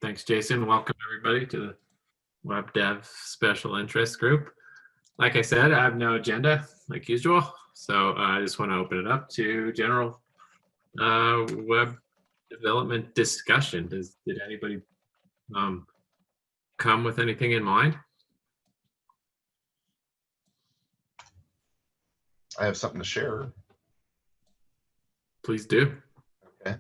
Thanks, Jason. Welcome everybody to the Web Dev Special Interest Group. Like I said, I have no agenda like usual, so I just want to open it up to general web development discussion. Did anybody come with anything in mind? I have something to share. Please do. Okay.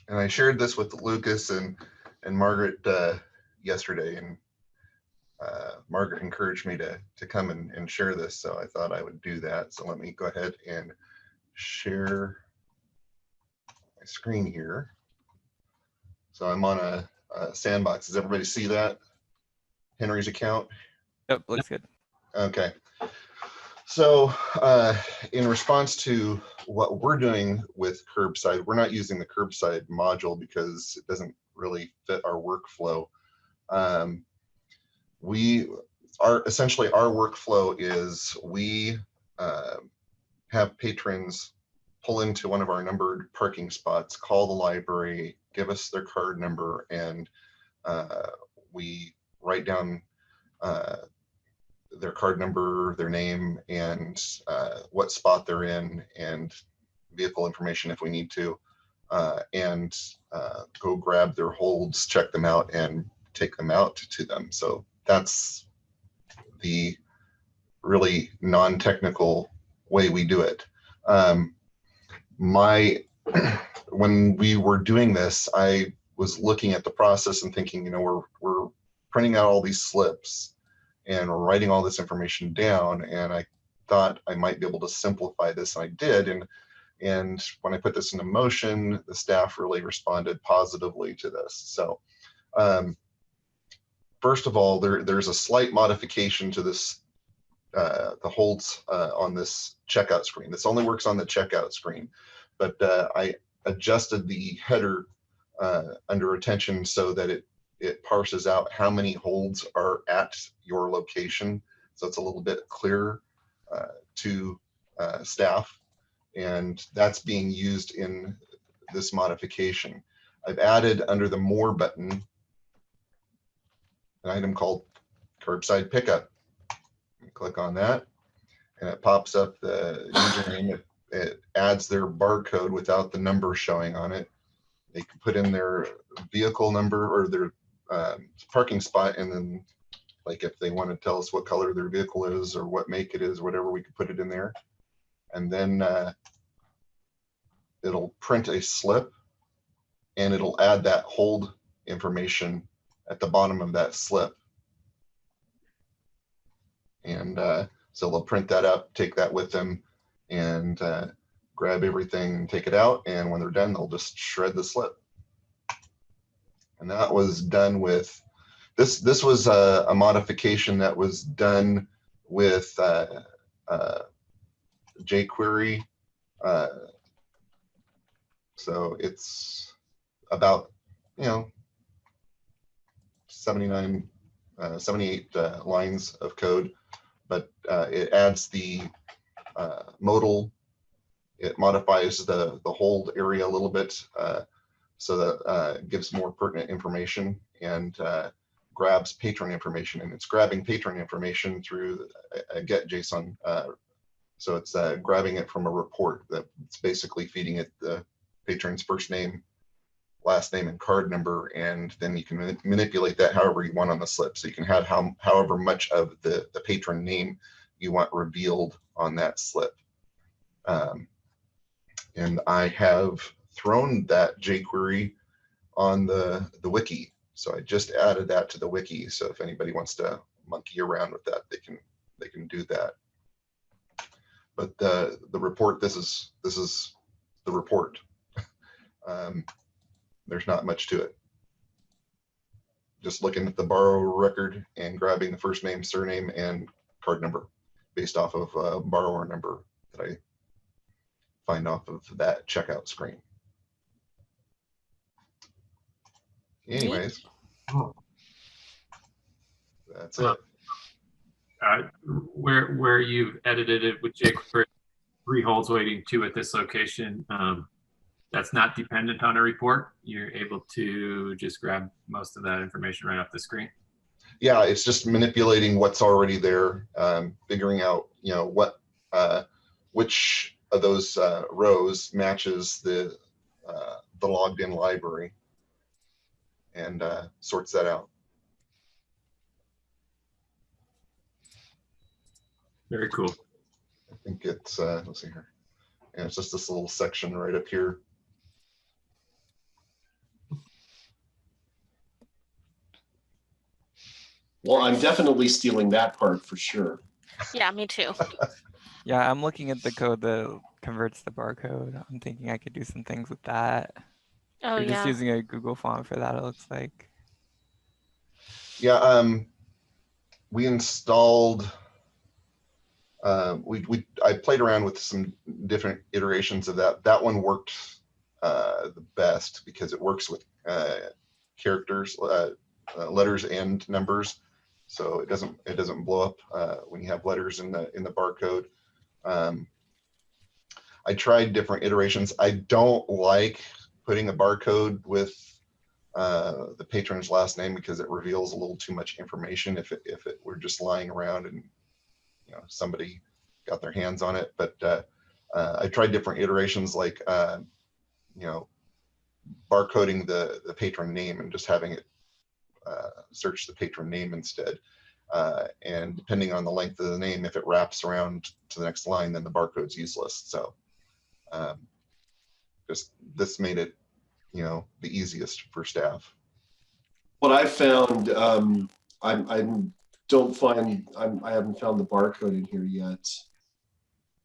And I shared this with Lucas and Margaret yesterday, and Margaret encouraged me to come and share this, so I thought I would do that. So let me go ahead and share my screen here. So I'm on a Sandbox. Does everybody see that? Henry's account? Yep, looks good. Okay. So in response to what we're doing with Curbside, we're not using the Curbside module because it doesn't really fit our workflow. Essentially our workflow is we have patrons pull into one of our numbered parking spots, call the library, give us their card number, and we write down their card number, their name, and what spot they're in, and vehicle information if we need to, and go grab their holds, check them out, and take them out to them. So that's the really non-technical way we do it. When we were doing this, I was looking at the process and thinking, we're printing out all these slips and we're writing all this information down, and I thought I might be able to simplify this, and I did. And when I put this into motion, the staff really responded positively to this. So first of all, there's a slight modification to this, the holds on this checkout screen. This only works on the checkout screen, but I adjusted the header under attention so that it parses out how many holds are at your location. So it's a little bit clearer to staff, and that's being used in this modification. I've added under the More button an item called Curbside Pickup. Click on that, and it pops up the username. It adds their barcode without the number showing on it. They can put in their vehicle number or their parking spot, and then like if they want to tell us what color their vehicle is or what make it is, whatever, we could put it in there. And then it'll print a slip, and it'll add that hold information at the bottom of that slip. And so they'll print that up, take that with them, and grab everything and take it out. And when they're done, they'll just shred the slip. And that was done with this. This was a modification that was done with jQuery. So it's about 78 lines of code, but it adds the modal. It modifies the hold area a little bit, so that it gives more pertinent information, and grabs patron information, and it's grabbing patron information through a get JSON. So it's grabbing it from a report that's basically feeding it the patron's first name, last name, and card number, and then you can manipulate that however you want on the slip. So you can have however much of the patron name you want revealed on that slip. And I have thrown that jQuery on the wiki. So I just added that to the wiki. So if anybody wants to monkey around with that, they can do that. But the report, this is the report. There's not much to it. Just looking at the borrower record and grabbing the first name, surname, and card number based off of a borrower number that I find off of that checkout screen. Anyways, that's it. Where you've edited it with jQuery, 3 holds waiting 2 at this location. that's not dependent on a report. You're able to just grab most of that information right off the screen. Yeah, it's just manipulating what's already there, figuring out, which of those rows matches the logged in library, and sorts that out. Very cool. I think it's, let's see here. And it's just this little section right up here. Well, I'm definitely stealing that part for sure. Yeah, me too. Yeah, I'm looking at the code that converts the barcode. I'm thinking I could do some things with that. Oh, You're just yeah. using a Google font for that, it looks like. Yeah, we installed, I played around with some different iterations of that. That one worked the best because it works with characters, letters and numbers, so it doesn't blow up when you have letters in the barcode. I tried different iterations. I don't like putting a barcode with the patron's last name because it reveals a little too much information if it were just lying around and somebody got their hands on it. But I tried different iterations, like barcoding the patron name and just having it search the patron name instead. And depending on the length of the name, if it wraps around to the next line, then the barcode's useless. So just this made it the easiest for staff. What I found, I don't find, I haven't found the barcode in here yet.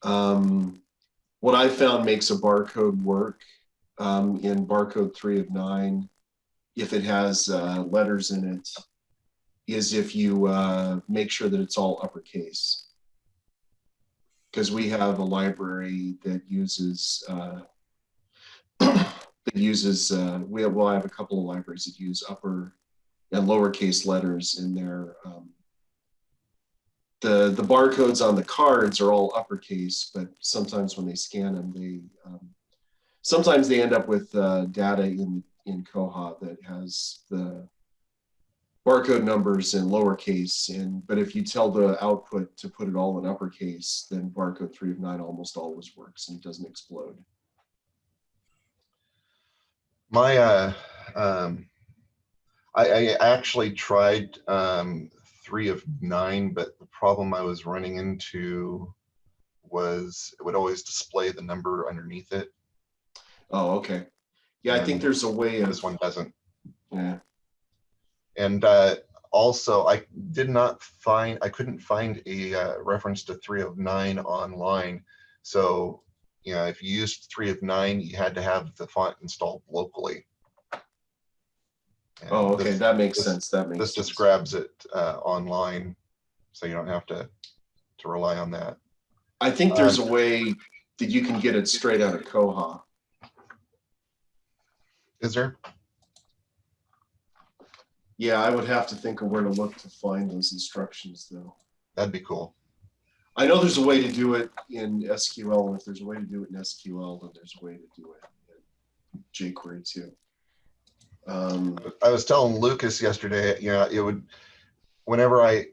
What I found makes a barcode work in barcode 3 of 9, if it has letters in it, is if you make sure that it's all uppercase. Because we have a library that uses we'll have a couple of libraries that use upper and lowercase letters in their the barcodes on the cards are all uppercase, but sometimes when they scan them, sometimes they end up with data in Koha that has the barcode numbers in lowercase, but if you tell the output to put it all in uppercase, then barcode 3 of 9 almost always works and it doesn't explode. My I actually tried 3 of 9, but the problem I was running into was it would always display the number underneath it. Oh, okay. Yeah, I think there's a way of This one doesn't. Yeah. And also, I couldn't find a reference to 3 of 9 online. So, if you used 3 of 9, you had to have the font installed locally. And oh, okay, that makes sense. This just grabs it online, so you don't have to rely on that. I think there's a way that you can get it straight out of Koha. Is there? Yeah, I would have to think of where to look to find those instructions, though. That'd be cool. I know there's a way to do it in SQL, and if there's a way to do it in SQL, then there's a way to do it in jQuery too. I was telling Lucas yesterday, it would, whenever I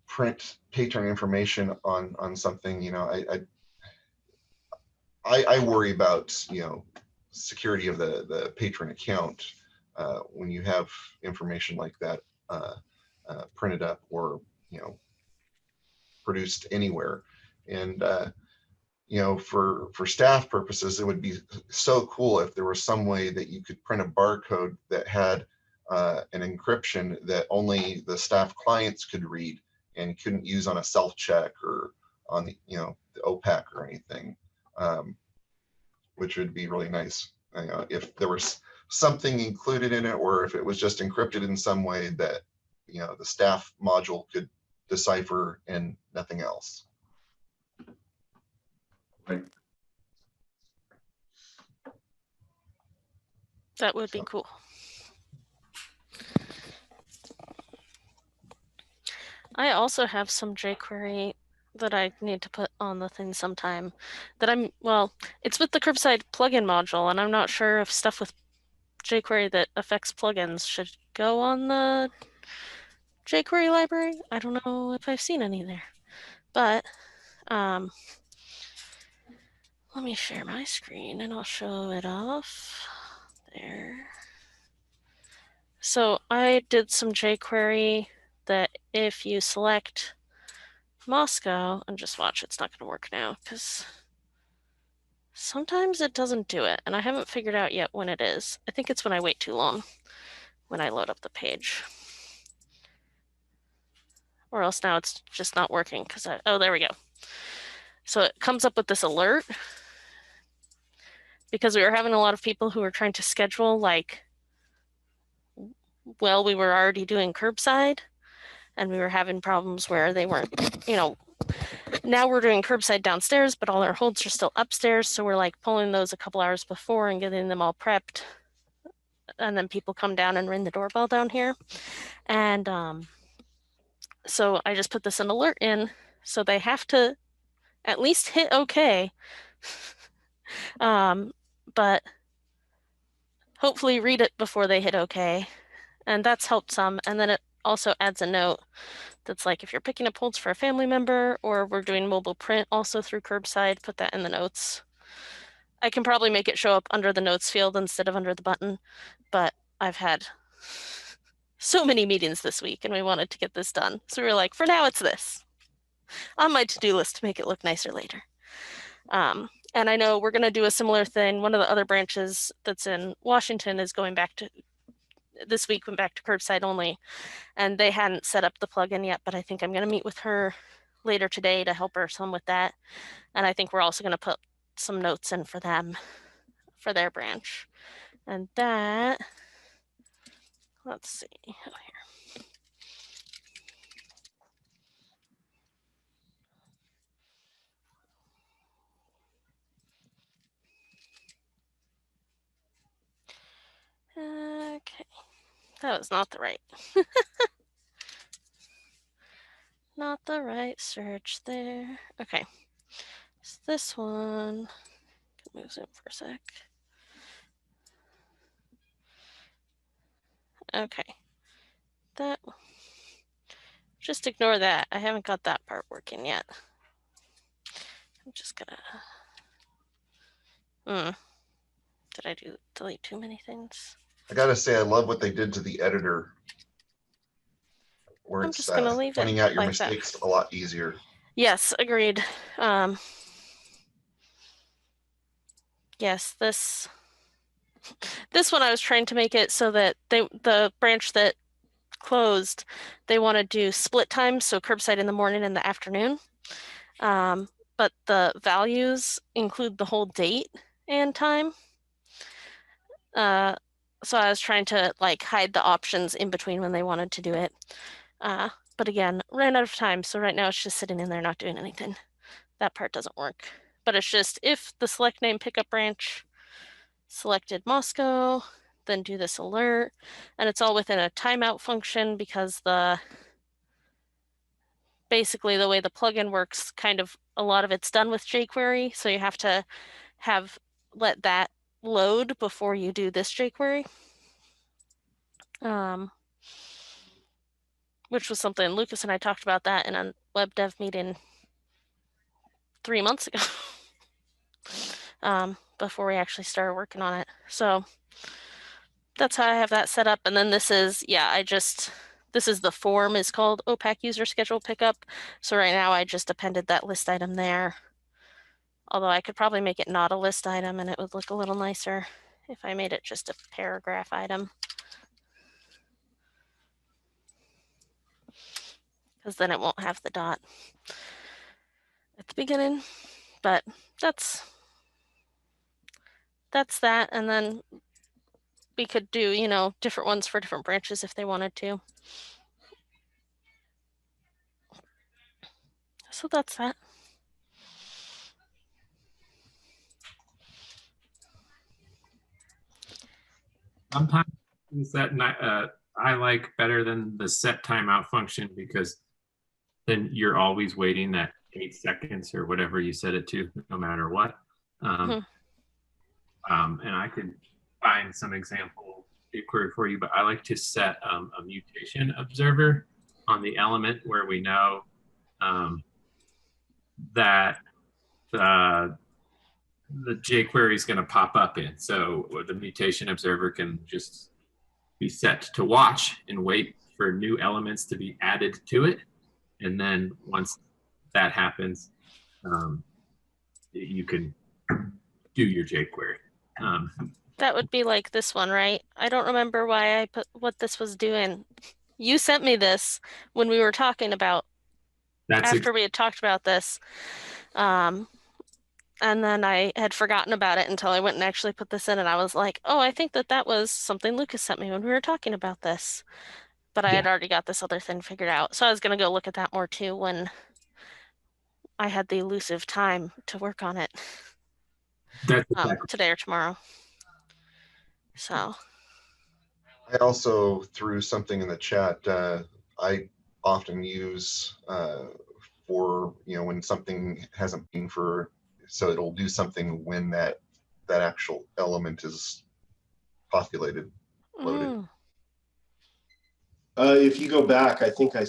print patron information on something, I worry about, security of the patron account when you have information like that printed up or, produced anywhere. And, for staff purposes, it would be so cool if there was some way that you could print a barcode that had an encryption that only the staff clients could read and couldn't use on a self-check or on the, the OPAC or anything, which would be really nice. If there was something included in it, or if it was just encrypted in some way that, the staff module could decipher and nothing else. Right. That would be cool. I also have some jQuery that I need to put on the thing sometime. Well, it's with the curbside plugin module, and I'm not sure if stuff with jQuery that affects plugins should go on the jQuery library. I don't know if I've seen any there, but let me share my screen and I'll show it off there. So I did some jQuery that if you select Moscow, and just watch, it's not going to work now because sometimes it doesn't do it, and I haven't figured out yet when it is. I think it's when I wait too long when I load up the page. Or else now it's just not working because oh, there we go. So it comes up with this alert because we were having a lot of people who were trying to schedule, like, well, we were already doing curbside and we were having problems where they weren't, now we're doing curbside downstairs, but all our holds are still upstairs. So we're like pulling those a couple hours before and getting them all prepped. And then people come down and ring the doorbell down here. And so I just put this an alert in. So they have to at least hit OK. But hopefully read it before they hit OK. And that's helped some. And then it also adds a note that's like, if you're picking up holds for a family member or we're doing mobile print also through curbside, put that in the notes. I can probably make it show up under the notes field instead of under the button, but I've had so many meetings this week and we wanted to get this done. So we were like, for now it's this on my to-do list to make it look nicer later. And I know we're going to do a similar thing. One of the other branches that's in Washington is going back to, this week went back to curbside only, and they hadn't set up the plugin yet, but I think I'm going to meet with her later today to help her some with that. And I think we're also going to put some notes in for them, for their branch. And that, let's see, okay, that was not the right. Not the right search there. Okay, so this one, can move zoom for a sec. Okay, that, just ignore that. I haven't got that part working yet. I'm just gonna, did I delete too many things? I gotta say, I love what they did to the editor, where I'm it's just gonna leave it pointing out your like that. mistakes a lot easier. Yes, agreed. Yes, this one I was trying to make it so that the branch that closed, they want to do split time, so curbside in the morning and the afternoon. But the values include the whole date and time. So I was trying to like hide the options in between when they wanted to do it. But again, ran out of time. So right now it's just sitting in there not doing anything. That part doesn't work. But it's just if the select name pickup branch selected Moscow, then do this alert. And it's all within a timeout function because basically the way the plugin works, kind of a lot of it's done with jQuery. So you have to let that load before you do this jQuery. Which was something Lucas and I talked about that in a web dev meeting 3 months ago. Before we actually started working on it. So that's how I have that set up. And then this is, this is the form is called OPAC user schedule pickup. So right now I just appended that list item there. Although I could probably make it not a list item and it would look a little nicer if I made it just a paragraph item. Because then it won't have the dot at the beginning. But that's that. And then we could do, different ones for different branches if they wanted to. So that's that. Sometimes that I like better than the set timeout function because then you're always waiting that 8 seconds or whatever you set it to, no matter what. And I could find some example query for you, but I like to set a mutation observer on the element where we know that the jQuery is going to pop up in. So the mutation observer can just be set to watch and wait for new elements to be added to it. And then once that happens, you can do your jQuery. That would be like this one, right? I don't remember why I put what this was doing. You sent me this when we were talking about after we had talked about this. And then I had forgotten about it until I went and actually put this in, and I was like, oh, I think that was something Lucas sent me when we were talking about this. But I had already got this other thing figured out. So I was going to go look at that more too when I had the elusive time to work on it. That's exactly. Today or tomorrow. So I also threw something in the chat. I often use for, when something hasn't been so it'll do something when that actual element is populated, loaded. If you go back, I think I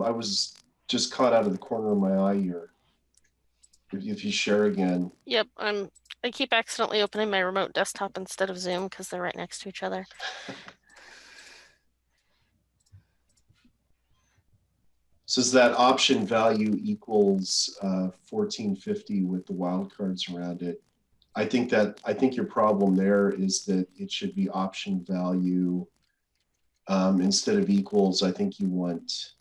was just caught out of the corner of my eye here. If you share again. Yep, I keep accidentally opening my remote desktop instead of Zoom because they're right next to each other. Says that option value equals 1450 with the wildcards around it. I think your problem there is that it should be option value instead of equals. I think you want,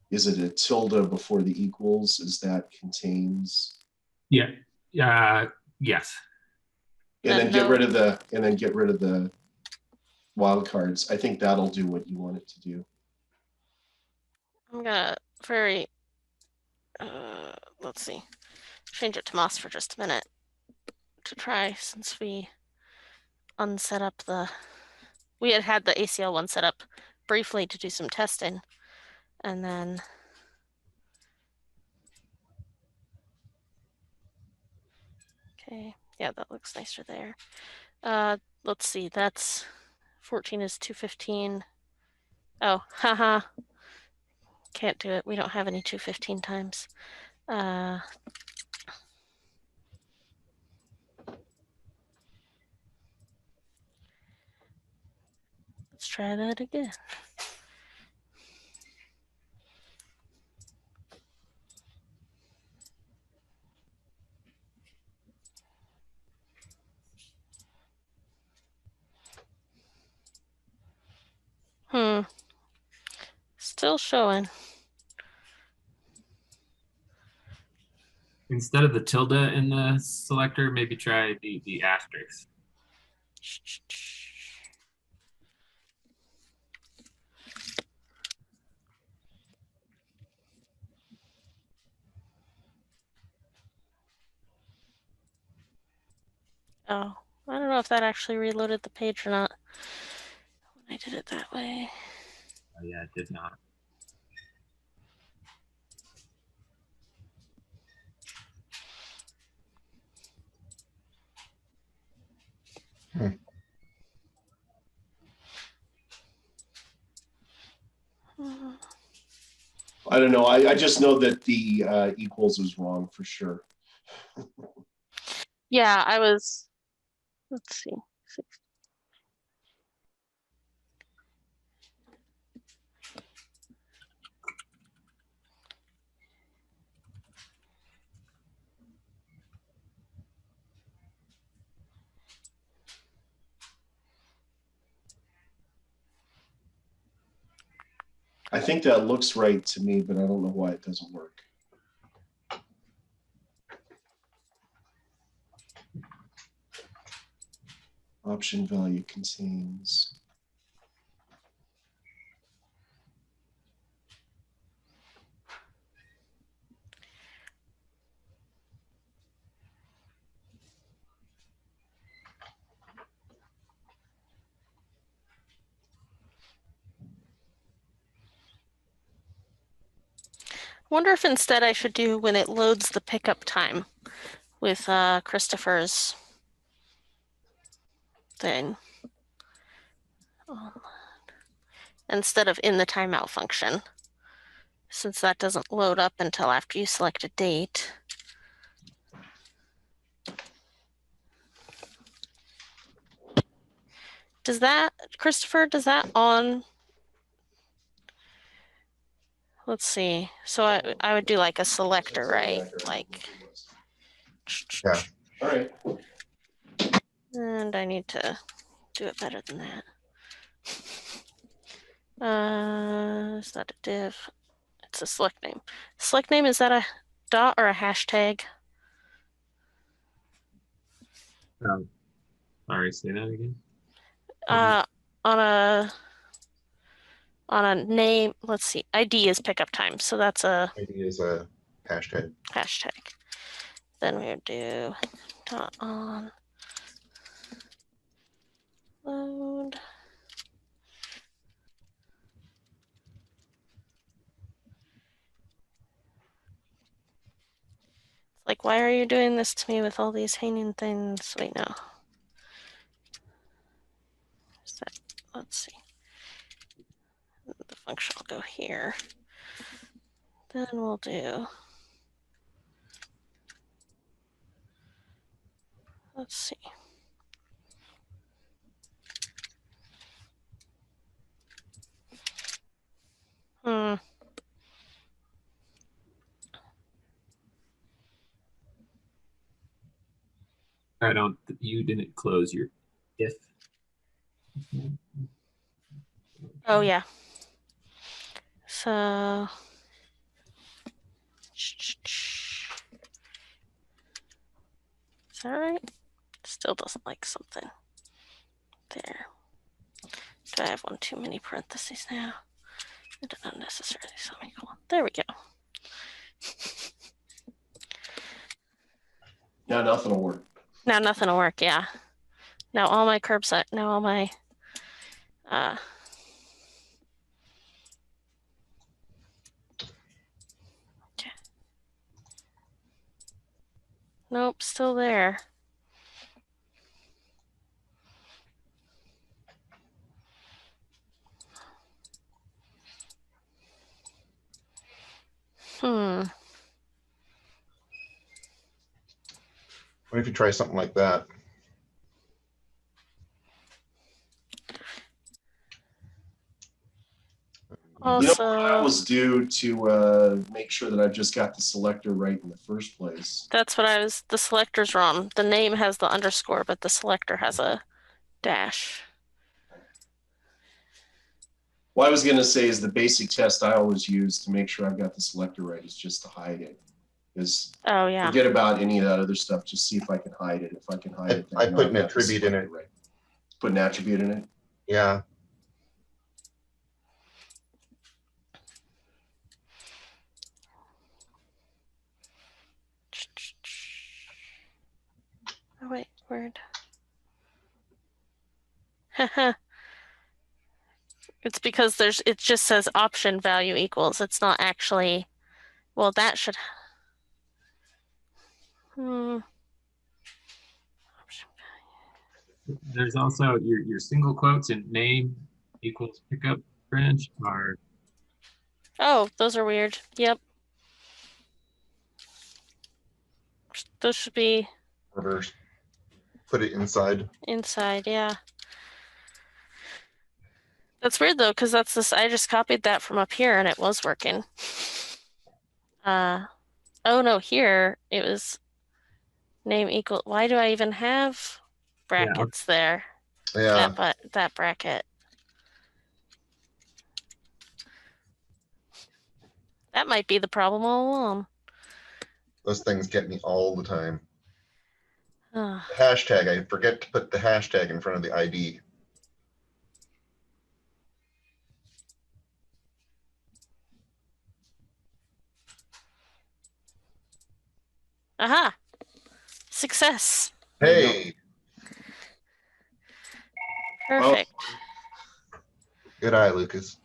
is it a tilde before the equals? Is that contains? Yeah. Yes. And then get rid of the wildcards. I think that'll do what you want it to do. I'm gonna let's see, change it to Moss for just a minute to try, since we unset up we had the ACL one set up briefly to do some testing, and then okay, yeah, that looks nicer there. Let's see, that's 14 is 215. Oh, haha. Can't do it. We don't have any 215 times. Let's try that again. Still showing. Instead of the tilde in the selector, maybe try the asterisk. Oh, I don't know if that actually reloaded the page or not when I did it that way. Oh, yeah, it did not. I don't know. I just know that the equals was wrong for sure. Yeah, I was, let's see. I think that looks right to me, but I don't know why it doesn't work. Option value contains. wonder if instead I should do when it loads the pickup time with Christopher's thing. Instead of in the timeout function, since that doesn't load up until after you select a date. Does that, Christopher, does that on? Let's see. So I would do like a selector, right? Like, Yeah. All right. and I need to do it better than that. Is that a div? It's a select name. Select name, is that a dot or a hashtag? Sorry, say that again. On a name, let's see. ID is pickup time, so that's a ID is a hashtag. hashtag. Then we would do dot on load. Like, why are you doing this to me with all these hanging things? Wait, no. Is that, let's see. The function will go here. Then we'll do, let's see. You didn't close your if. Oh, yeah. So, is that right? Still doesn't like something. There. Do I have one too many parentheses now? And an unnecessarily semicolon. There we go. Now nothing will work. Now nothing will work, yeah. Now all my curbside, now all my okay. Nope, still there. What if you try something like that? Also, I always do to make sure that I've just got the selector right in the first place. that's what the selector's wrong. The name has the underscore, but the selector has a dash. What I was going to say is the basic test I always use to make sure I've got the selector right is just to hide it. Oh, yeah. Forget about any of that other stuff. Just see if I can hide it. If I can hide it, then I know put I've an got the attribute in it. selector right. Put an attribute in it. Yeah. Oh, wait, word. It's because it just says option value equals. It's not actually, well, that should. There's also your single quotes and name equals pickup branch are. Oh, those are weird. Yep. Those should be Orders. Put it inside. inside, yeah. That's weird though, because that's this. I just copied that from up here and it was working. Oh no, here it was name equal. Why do I even have brackets there? Yeah. That bracket. That might be the problem all along. Those things get me all the time. Oh. The hashtag, I forget to put the hashtag in front of the ID. Aha! Success. Hey, Perfect. good eye, Lucas.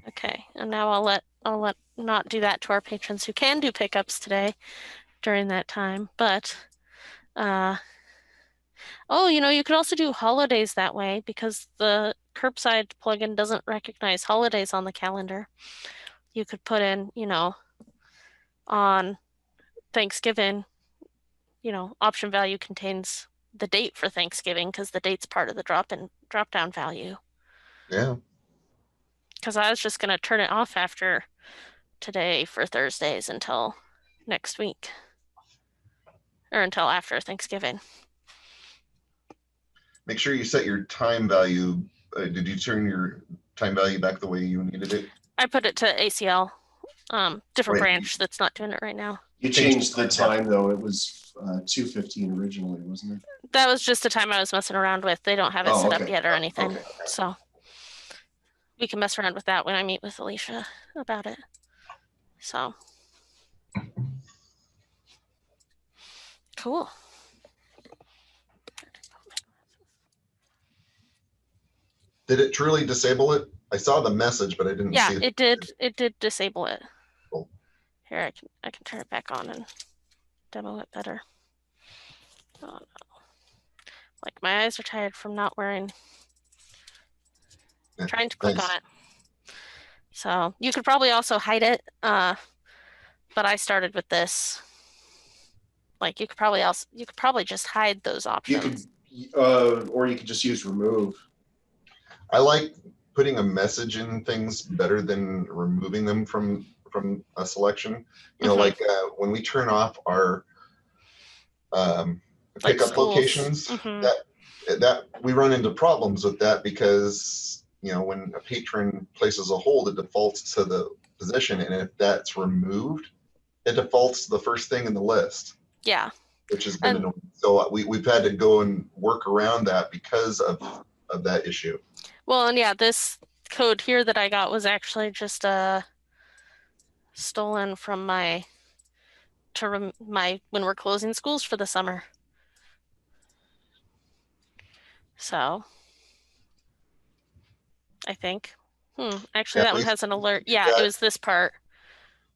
Okay, and now I'll let I'll not do that to our patrons who can do pickups today during that time. But oh, you could also do holidays that way because the curbside plugin doesn't recognize holidays on the calendar. You could put in, on Thanksgiving, option value contains the date for Thanksgiving because the date's part of the drop down value. Yeah. Because I was just gonna turn it off after today for Thursdays until next week. Or until after Thanksgiving. Make sure you set your time value. Did you turn your time value back the way you needed it? I put it to ACL, different Right. branch that's not doing it right now. You changed the time though. It was 2:15 originally, wasn't it? That was just the time I was messing around with. They don't have it Oh, set up okay. yet or anything. Okay. So we can mess around with that when I meet with Alicia about it. So cool. Did it truly disable it? I saw the message, but I didn't Yeah, see it. it did. It did disable it. Cool. Here, I can turn it back on and demo it better. Oh, no. Like my eyes are tired from not wearing. Yeah, Trying to click nice. on it. So you could probably also hide it, but I started with this. Like you could probably just hide those You options. could, or you could just use remove. I like putting a message in things better than removing them from a selection. Like when we turn off our Like pickup schools. locations, that we run into problems with that because when a patron places a hold, it defaults to the position, and if that's removed, it defaults to the first thing in the list. Yeah. Which has been annoying. So we've had to go and work around that because of that issue. Well, and yeah, this code here that I got was actually just stolen from my when we're closing schools for the summer. So I think. Actually, that one has an alert. Yeah, it was this part.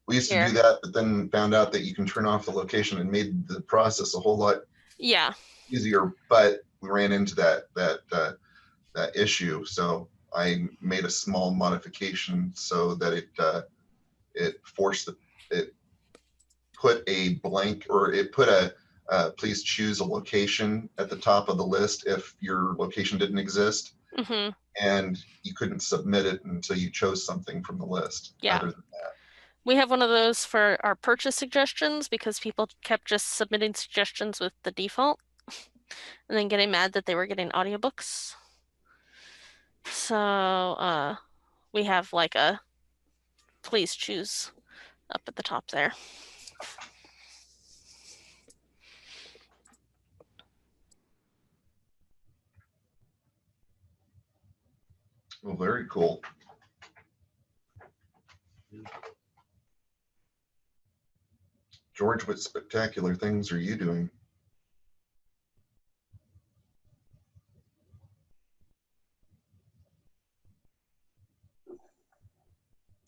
We used to do that, but then found out that you can turn off the location and made the process a whole lot easier. But we ran into that issue, so I made a small modification so that it put a blank, or it put a please choose a location at the top of the list if your location didn't exist. And you couldn't submit it until you chose something from the list. Yeah. Other than that. We have one of those for our purchase suggestions because people kept just submitting suggestions with the default and then getting mad that they were getting audiobooks. So we have like a please choose up at the top there. Well, very cool. George, what spectacular things are you doing?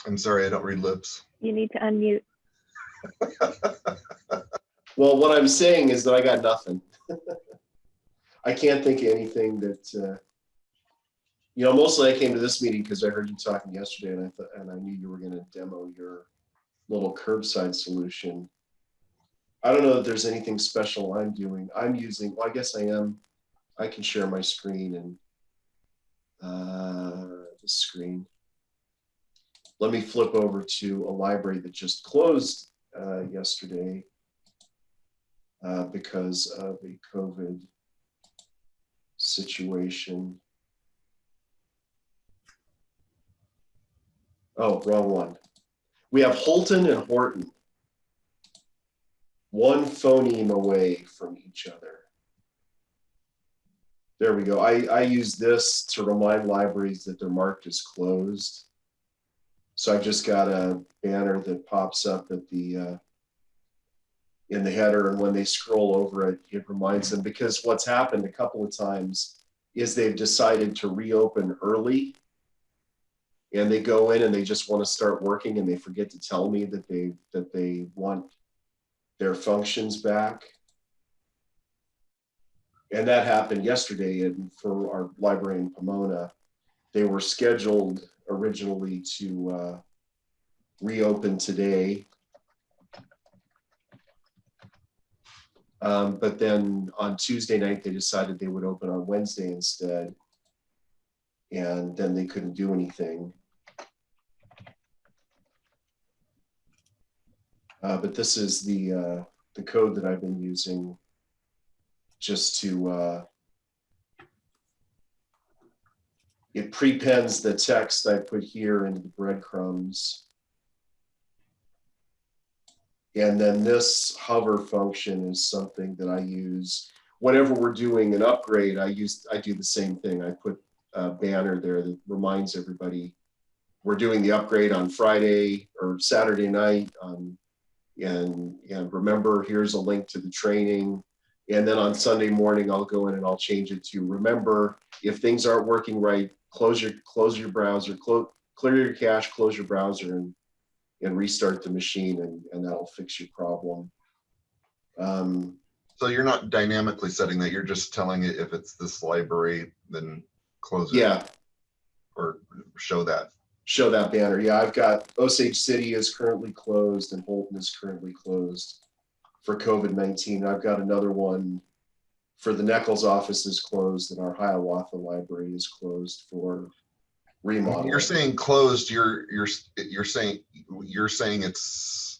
I'm sorry, I don't read lips. You need to unmute. Well, what I'm saying is that I got nothing. I can't think of anything that, mostly I came to this meeting because I heard you talking yesterday and I knew you were going to demo your little curbside solution. I don't know that there's anything special I'm doing. I'm using, well, I guess I am. I can share my screen and the screen. Let me flip over to a library that just closed yesterday because of a COVID situation. Oh, wrong one. We have Holton and Horton. One phoneme away from each other. There we go. I use this to remind libraries that they're marked as closed. So I just got a banner that pops up at the in the header, and when they scroll over it, it reminds them, because what's happened a couple of times is they've decided to reopen early, and they go in and they just want to start working and they forget to tell me that they want their functions back. And that happened yesterday. And for our library in Pomona, they were scheduled originally to reopen today. But then on Tuesday night, they decided they would open on Wednesday instead. And then they couldn't do anything. But this is the code that I've been using just to, it prepends the text I put here into the breadcrumbs. And then this hover function is something that I use whenever we're doing an upgrade. I do the same thing. I put a banner there that reminds everybody we're doing the upgrade on Friday or Saturday night. And remember, here's a link to the training. And then on Sunday morning, I'll go in and I'll change it to remember, if things aren't working right, close your browser, clear your cache, close your browser, and restart the machine, and that'll fix your problem. So you're not dynamically setting that, you're just telling it if it's this library, then close it. Yeah. Or show that. Show that banner. Yeah, I've got Osage City is currently closed and Holton is currently closed for COVID-19. I've got another one for the Nichols office is closed, and our Hiawatha library is closed for remodel. You're saying closed. You're saying it's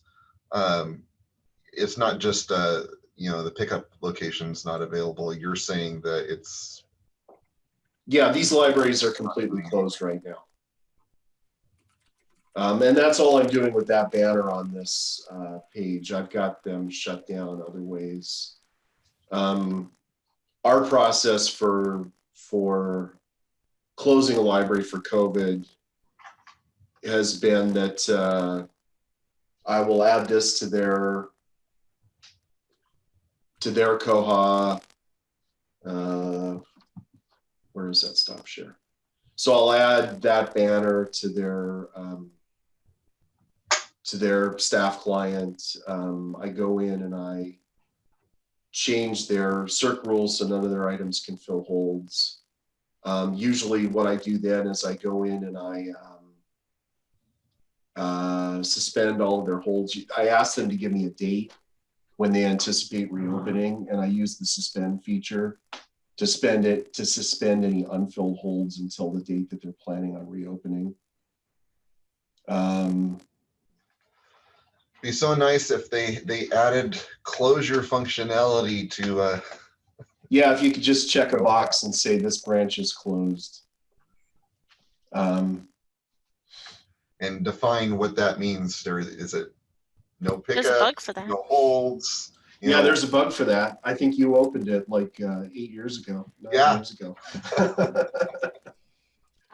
not just the pickup location's not available. You're saying that it's, yeah, these libraries are completely closed right now. And that's all I'm doing with that banner on this page. I've got them shut down other ways. Our process for closing a library for COVID has been that I will add this to their Koha. Where is that stop share? So I'll add that banner to their staff client. I go in and I change their CERC rules so none of their items can fill holds. Usually what I do then is I go in and I suspend all of their holds. I ask them to give me a date when they anticipate reopening, and I use the suspend feature to suspend any unfilled holds until the date that they're planning on reopening. be so nice if they added closure functionality to Yeah, if you could just check a box and say this branch is closed. and define what that means. Is it no pickup, There's a bug for that. no holds? Yeah, there's a bug for that. I think you opened it like 8 years ago, 9 Yeah. years ago.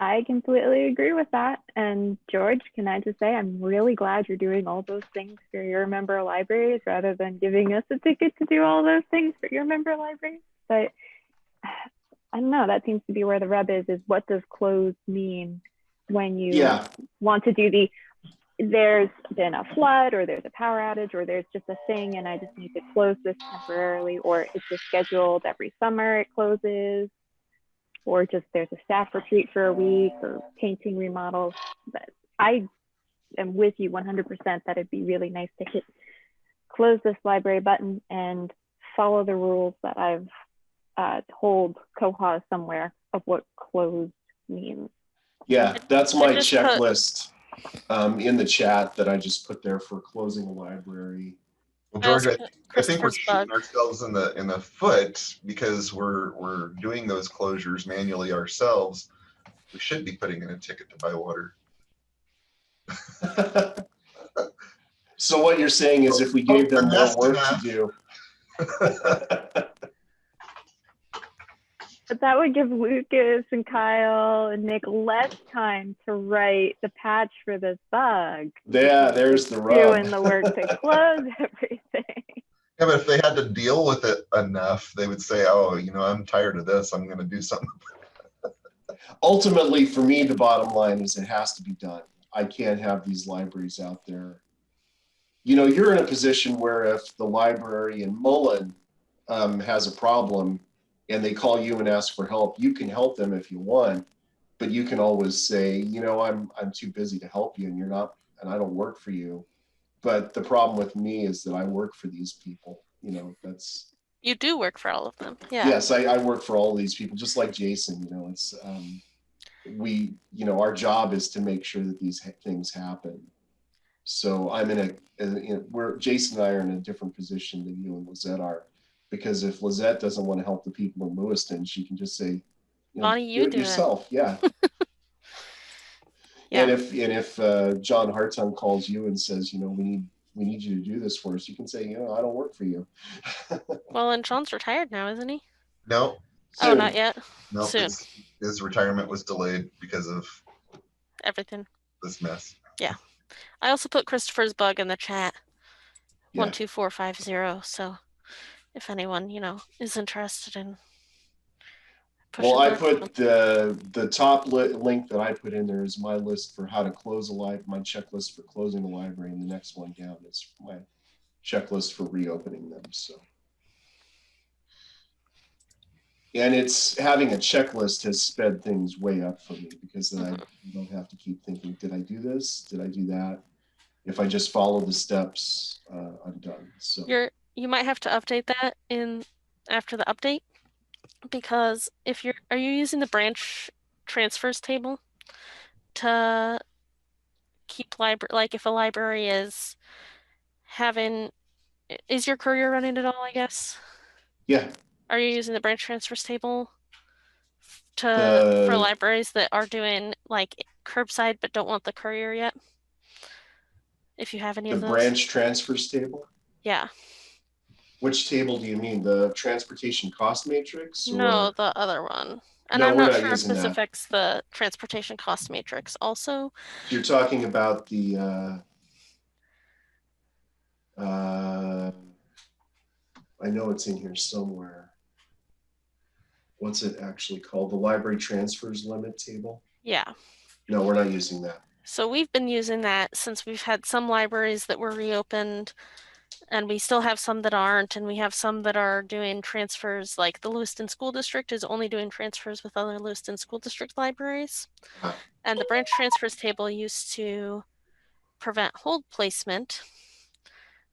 I completely agree with that. And George, can I just say, I'm really glad you're doing all those things for your member libraries rather than giving us a ticket to do all those things for your member libraries. But I don't know, that seems to be where the rub is what does closed mean when you want to do there's been a flood or there's a power outage or there's just a thing and I just need to close this temporarily, or it's just scheduled every summer it closes, or just there's a staff retreat for a week or painting remodels. But I am with you 100% that it'd be really nice to hit close this library button and follow the rules that I've told Koha somewhere of what closed means. Yeah, that's my just checklist in the chat that I just put there for closing a library. Well, George, I think we're Christopher's shooting bug. ourselves in the foot because we're doing those closures manually ourselves. We should be putting in a ticket to buy water. So what you're saying is if we gave them more work to do. But that would give Lucas and Kyle and Nick less time to write the patch for this bug. Yeah, there's the rub. Doing the work to close everything. Yeah, but if they had to deal with it enough, they would say, "Oh, I'm tired of this. I'm going to do something." ultimately, for me, the bottom line is it has to be done. I can't have these libraries out there. You know, you're in a position where if the library in Mullen has a problem and they call you and ask for help, you can help them if you want, but you can always say, you know, I'm too busy to help you, and you're not, and I don't work for you. But the problem with me is that I work for these people. You know, that's You do work for all of them. Yeah. yes, I work for all these people, just like Jason. You know, it's we, you know, our job is to make sure that these things happen. So I'm where Jason and I are in a different position than you and Lizette are, because if Lizette doesn't want to help the people in Lewiston, she can just say, you know, Bonnie, you do it do it. yourself. Yeah. Yeah. And if John Hartung calls you and says, you know, we need you to do this for us, you can say, you know, I don't work for you. Well, and John's retired now, isn't he? No, Oh, Soon. not yet. no, Soon. his retirement was delayed because of Everything. this mess. I also put Christopher's bug in the chat. Yeah. 12450. So if anyone, you know, is interested in pushing Well, I that put the top link that I put in there is my list for how to close a library, my checklist for closing a library, and the next one down is my checklist for reopening them. So, and it's having a checklist has sped things way up for me, because then I don't have to keep thinking, did I do this? Did I do that? If I just follow the steps, I'm done. So you might have to update that in after the update, because if are you using the branch transfers table to keep library, like if a library is your courier running it all, I guess? yeah, Are you using the branch transfers table for libraries that are doing like curbside but don't want the courier yet? If you have any the of those. branch transfers table? Yeah. Which table do you mean? The transportation cost matrix? No, the other one. And No, I'm we're not not sure if using this that. affects the transportation cost matrix also. You're talking about the I know it's in here somewhere. What's it actually called? The library transfers limit table? Yeah. No, we're not using that. So we've been using that since we've had some libraries that were reopened, and we still have some that aren't, and we have some that are doing transfers, like the Lewiston School District is only doing transfers with other Lewiston School District libraries. And the branch transfers table used to prevent hold placement,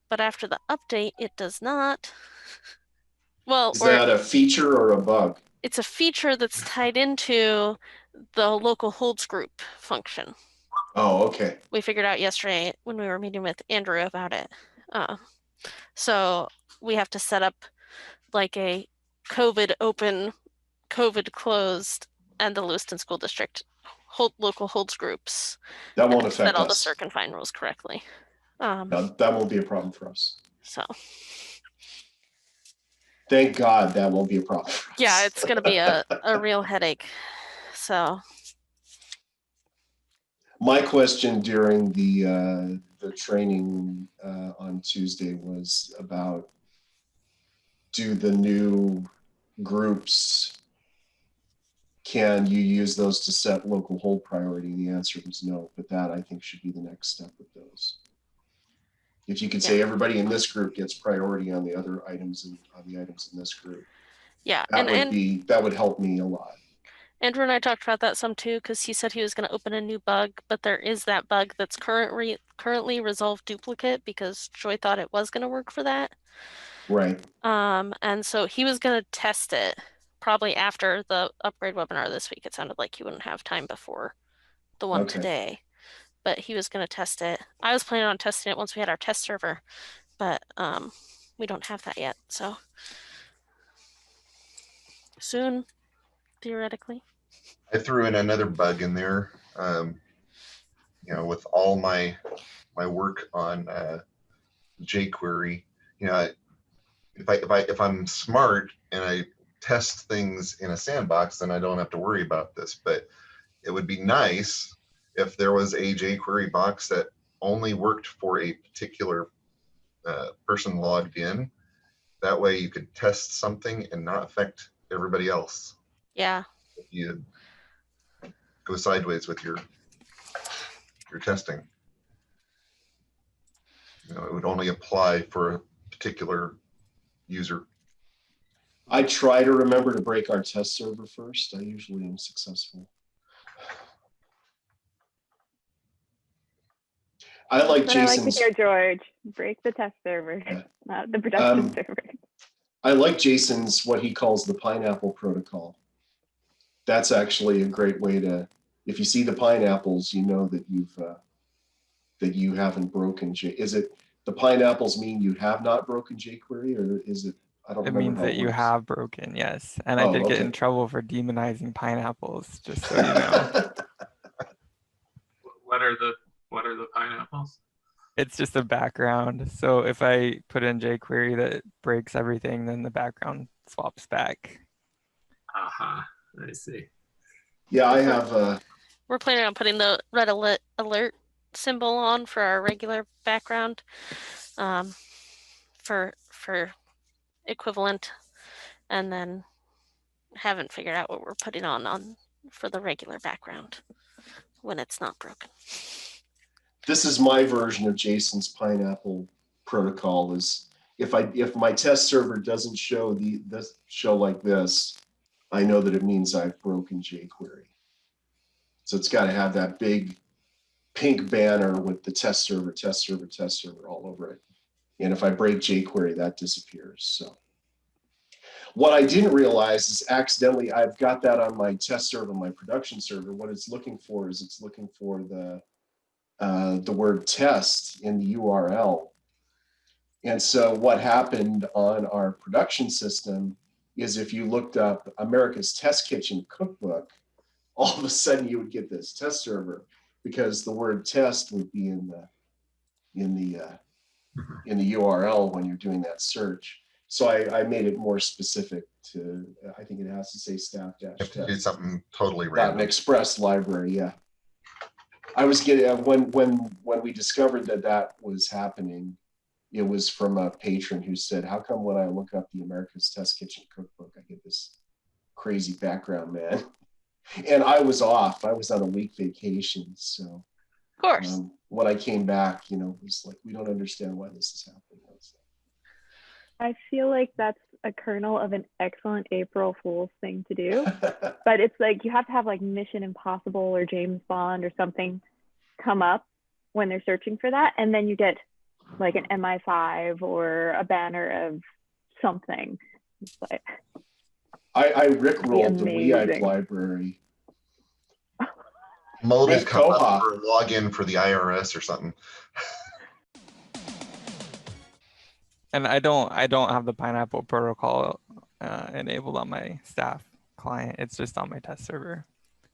but after the update, it does not. Well, is that a feature or a bug? It's a feature that's tied into the local holds group function. Oh, okay. We figured out yesterday when we were meeting with Andrew about it. So we have to set up like a COVID open, COVID closed, and the Lewiston School District local holds groups. That won't affect set all the us. circ and fine rules correctly. No, that won't be a problem for us. So thank God that won't be a problem for us. Yeah, it's gonna be a real headache. So my question during the training on Tuesday was about, do the new groups, can you use those to set local hold priority? And the answer was no, but that I think should be the next step with those. If you could say everybody in this group gets priority on the other items and on the items in this group. Yeah, that would help me a lot. Andrew and I talked about that some too, because he said he was going to open a new bug, but there is that bug that's currently resolved duplicate, because Joy thought it was going to work for that. Right. And so he was going to test it probably after the upgrade webinar this week. It sounded like he wouldn't have time before the one today, but he was going to test it. I was planning on testing it once we had our test server, but we don't have that yet. So soon, theoretically. I threw in another bug in there. You know, with all my work on jQuery, you know, if I'm smart and I test things in a sandbox, then I don't have to worry about this. But it would be nice if there was a jQuery box that only worked for a particular person logged in. That way you could test something and not affect everybody else. Yeah. go sideways with your testing. It would only apply for a particular user. I try to remember to break our test server first. I usually am successful. I like But I like to Jason's. hear George break the test server, Yeah. not the production Um, server. I like Jason's what he calls the pineapple protocol. That's actually a great way to, if you see the pineapples, you know that you haven't broken Is it the pineapples mean you have not broken jQuery, or is it? I don't It remember means how that it you works. have broken, yes. And I Oh, did get in okay. trouble for demonizing pineapples, just so you know. What are the pineapples? It's just a background. So if I put in jQuery that breaks everything, then the background swaps back. Aha, I see. Yeah, I have. We're planning on putting the red alert symbol on for our regular background, for equivalent, and then haven't figured out what we're putting on for the regular background when it's not broken. This is my version of Jason's pineapple protocol. Is if my test server doesn't show this show like this, I know that it means I've broken jQuery. So it's got to have that big pink banner with the test server all over it. And if I break jQuery, that disappears. So what I didn't realize is accidentally I've got that on my test server, my production server. What it's looking for is it's looking for the word test in the URL. And so what happened on our production system is if you looked up America's Test Kitchen cookbook, all of a sudden you would get this test server because the word test would be in the URL when you're doing that search. So I made it more specific to, I think it has to say staff You have to do test. something totally An random. express library, yeah. I was getting when we discovered that was happening, it was from a patron who said, "How come when I look up the America's Test Kitchen cookbook, I get this crazy background, man?" And I was off. I was on a week vacation, so Of course. when I came back, it was like, we don't understand why this is happening. I feel like that's a kernel of an excellent April Fool's thing to do. But it's like you have to have like Mission Impossible or James Bond or something come up when they're searching for that. And then you get like an MI5 or a banner of something. It's like, I rickrolled the amazing. WeIP library. Mode has With come up Koha. for a login for the IRS or something. And I don't have the pineapple protocol enabled on my staff client. It's just on my test server.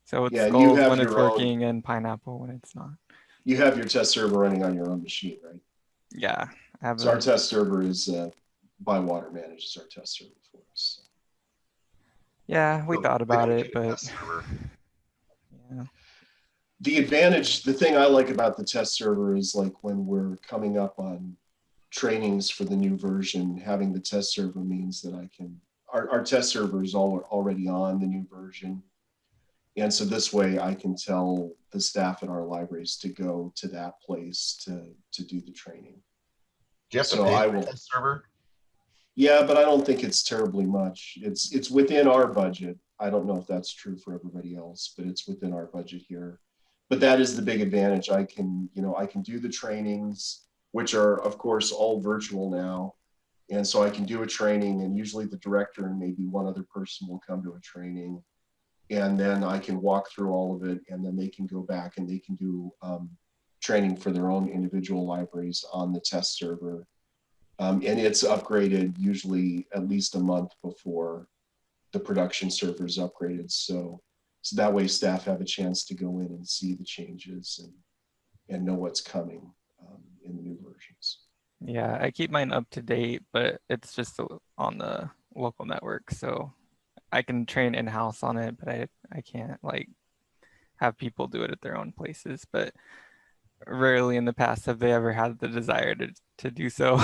So it's Yeah, and you Skulls have when it's your own- working and pineapple when it's not. You have your test server running on your own machine, right? Yeah, I have So our a, test server is Bywater manages our test server for us. yeah, we So thought they about don't it, need a but test server. yeah. The thing I like about the test server is like when we're coming up on trainings for the new version, having the test server means that our test server is already on the new version. And so this way I can tell the staff at our libraries to go to that place to do the training. Do you have to So pay I for will- a test server? Yeah, but I don't think it's terribly much. It's within our budget. I don't know if that's true for everybody else, but it's within our budget here. But that is the big advantage. I can do the trainings, which are of course all virtual now. And so I can do a training and usually the director and maybe one other person will come to a training. And then I can walk through all of it and then they can go back and they can do training for their own individual libraries on the test server. And it's upgraded usually at least a month before the production server is upgraded. So that way staff have a chance to go in and see the changes and know what's coming in the new versions. Yeah, I keep mine up to date, but it's just on the local network. So I can train in-house on it, but I can't like have people do it at their own places. But rarely in the past have they ever had the desire to do so.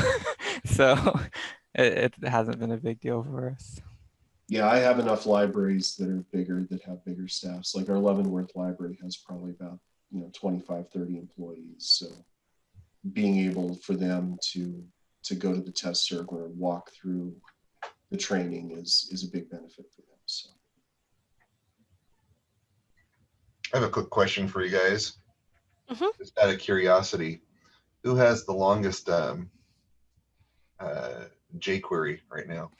So it hasn't been a big deal for us. Yeah, I have enough libraries that are bigger, that have bigger staffs. Like our Leavenworth library has probably about, 25, 30 employees. So being able for them to go to the test server and walk through the training is a big benefit for them. So I have a quick question for you guys. Mhm. Just out of curiosity, who has the longest jQuery right now?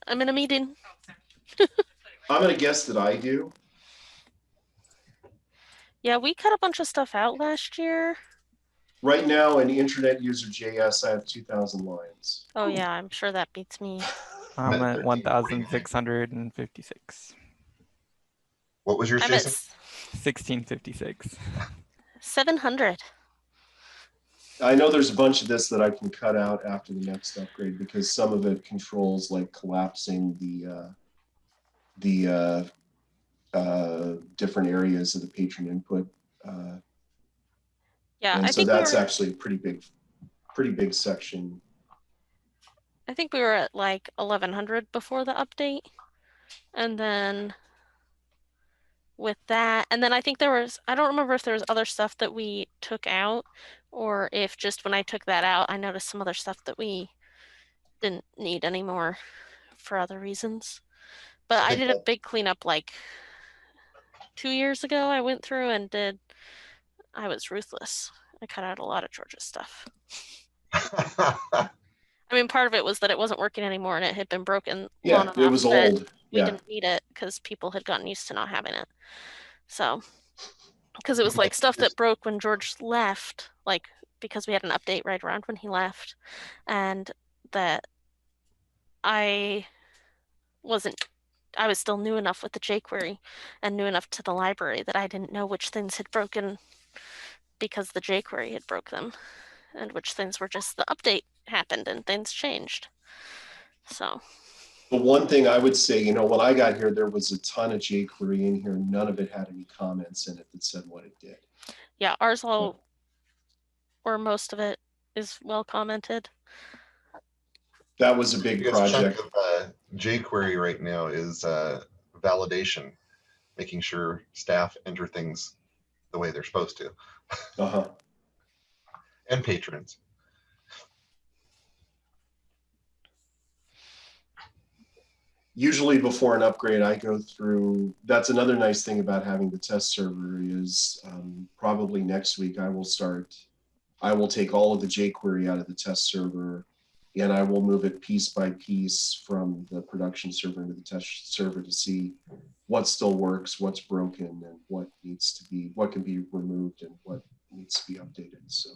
I'm in a meeting. I'm gonna guess that I do. Yeah, we cut a bunch of stuff out last year. Right now in Internet User JS, I have 2,000 lines. Oh yeah, I'm sure that beats me. I'm at at 1349. 1,656. What was yours, I'm at Jason? 1656. 700. I know there's a bunch of this that I can cut out after the next upgrade because some of it controls like collapsing the different areas of the patron input. Yeah, And I so think we that's were actually a pretty big section. at like 1100 before the update. And then with that, and then I think I don't remember if there was other stuff that we took out or if just when I took that out, I noticed some other stuff that we didn't need anymore for other reasons. But I I think did a big cleanup like 2 years ago. I went through and I was ruthless. I cut out a lot of George's stuff. I mean, part of it was that it wasn't working anymore and it had been broken long Yeah, enough it was that old. we Yeah. didn't need it because people had gotten used to not having it. So, because it was like stuff that broke when George left, like because we had an update right around when he left, and that I was still new enough with the jQuery and new enough to the library that I didn't know which things had broken because the jQuery had broke them, and which things were just the update happened and things changed. So. But one thing I would say, when I got here, there was a ton of jQuery in here. None of it had any comments in it that said what it did. Yeah, ours all, or most of it, is well commented. That was a big biggest project. chunk of jQuery right now is validation, making sure staff enter things the way they're supposed to, Uh-huh. and patrons. Usually before an upgrade, I go through, that's another nice thing about having the test server is probably next week I will take all of the jQuery out of the test server and I will move it piece by piece from the production server into the test server to see what still works, what's broken, and what can be removed and what needs to be updated. So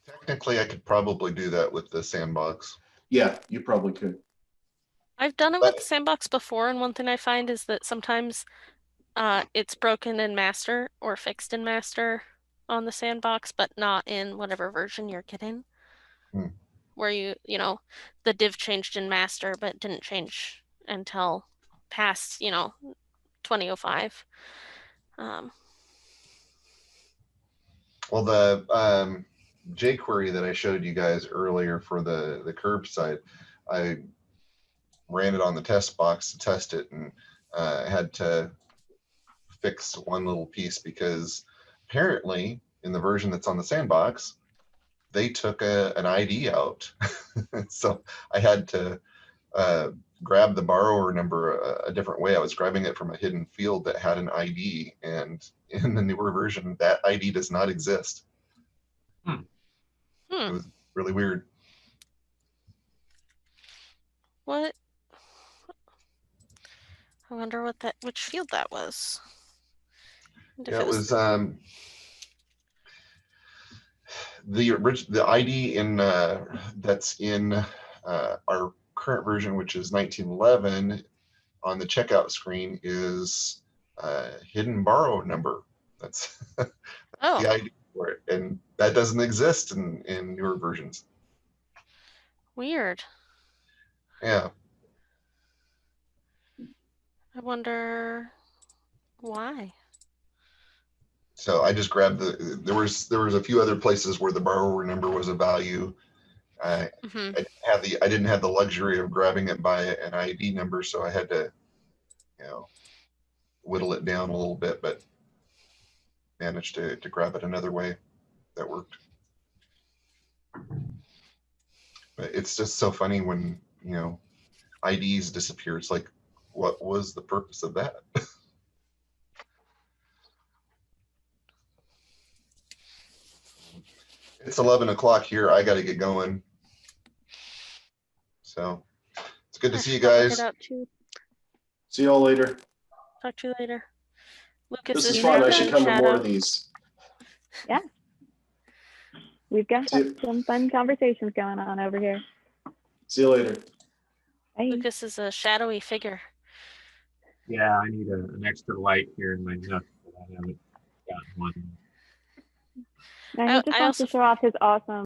Technically, I could probably do that with the sandbox. yeah, you probably could. I've done it But- with Sandbox before, and one thing I find is that sometimes it's broken in master or fixed in master on the Sandbox, but not in whatever version you're getting. Hmm. Where the div changed in master, but didn't change until past, 2005. Well, the jQuery that I showed you guys earlier for the curbside, I ran it on the test box to test it, and had to fix one little piece because apparently in the version that's on the sandbox, they took an ID out. So I had to grab the borrower number a different way. I was grabbing it from a hidden field that had an ID, and in the newer version, that ID does not exist. It was really weird. What? I wonder which field that was. Yeah, it was the ID in that's in our current version, which is 1911, on the checkout screen is hidden borrow number. That's the ID for it, and that doesn't exist in newer versions. Weird. Yeah. I wonder why. So I just grabbed there was a few other places where the borrower number was a value, I Mhm. I didn't have the luxury of grabbing it by an ID number, so I had to, you know, whittle it down a little bit, but managed to grab it another way that worked. But it's just so funny when, you know, IDs disappear. It's like, what was the purpose of that? It's 11 o'clock here. I got to get going. So it's good to see you I'll head guys. out too. See y'all later. Talk to you later. Lucas This is is fun. I shadow- should come to more shadow. of these. We've got See, some fun conversations going on over here. see you later. Bye. Lucas is a shadowy figure. Yeah, I need an extra light here in my nook, but I haven't gotten one. Now he just I wants to also- show off his awesome